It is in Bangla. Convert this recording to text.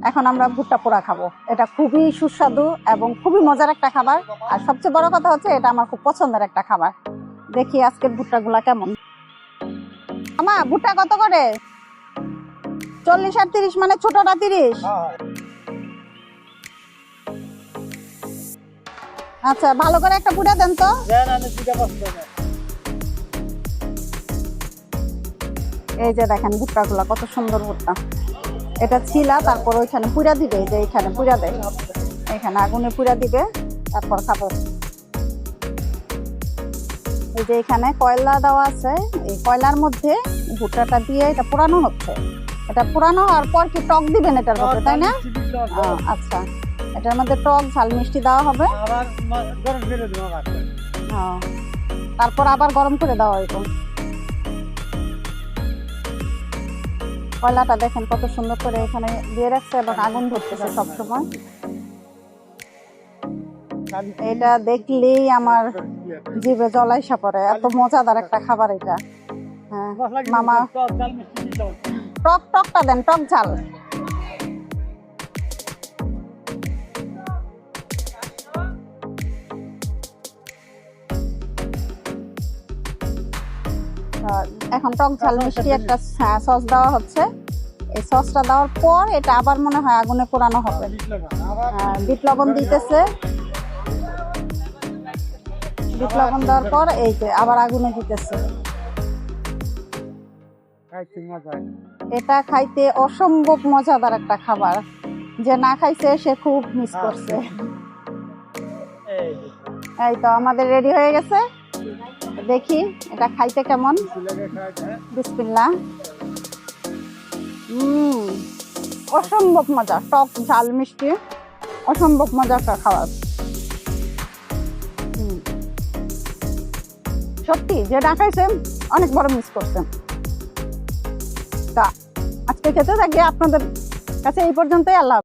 এখন আমরা ভুট্টা পোড়া খাবো। এটা খুবই সুস্বাদু এবং খুবই মজার একটা খাবার। আর সবচেয়ে বড় কথা হচ্ছে এটা আমার খুব পছন্দের একটা খাবার। দেখি আজকের ভুট্টাগুলা কেমন। আমা ভুট্টা কত করে? 40 আর 30, মানে ছোটটা 30। আচ্ছা, ভালো করে একটা পুড়ে দেন তো। এই যে দেখেন ভুট্টাগুলা কত সুন্দর ভুট্টা। এটা ছিলা, তারপর ওইখানে পুড়া দিবে। এই যে এখানে পুড়া দেয়, এখানে আগুনে পুড়া দিবে, তারপর খাবো। এই যে এখানে কয়লা দেওয়া আছে, এই কয়লার মধ্যে ভুট্টাটা দিয়ে এটা পোড়ানো হচ্ছে। এটা পোড়ানো হওয়ার পর কি টক দিবেন এটার মধ্যে, তাই না? আচ্ছা, এটার মধ্যে টক ঝাল মিষ্টি দেওয়া হবে। তারপর আবার গরম করে দেওয়া হইব। কয়লাটা দেখেন কত সুন্দর করে এখানে দিয়ে রাখছে এবং আগুন ধরতেছে সবসময়। এটা দেখলেই আমার জিভে জল আইসা পড়ে, এত মজাদার একটা খাবার এটা। হ্যাঁ মামা, টকটা দেন, টক ঝাল। এখন টক ঝাল মিষ্টি একটা সস দেওয়া হচ্ছে। এই সসটা দেওয়ার পর এটা আবার মনে হয় আগুনে পোড়ানো হবে। বিট লবণ দিতেছে, বিট লবণ দেওয়ার পর এই যে আবার আগুনে দিতেছে। এটা খাইতে অসম্ভব মজাদার একটা খাবার, যে না খাইছে সে খুব মিস করছে। এই তো আমাদের রেডি হয়ে গেছে, দেখি এটা খাইতে কেমন। বিসমিল্লাহ। অসম্ভব মজা, টক ঝাল মিষ্টি, অসম্ভব মজা একটা খাবার। সত্যি যে না খাইছেন অনেক বড় মিস করছেন। তা আজকে খেতে থাকি, আপনাদের কাছে এই পর্যন্তই। আল্লাহ।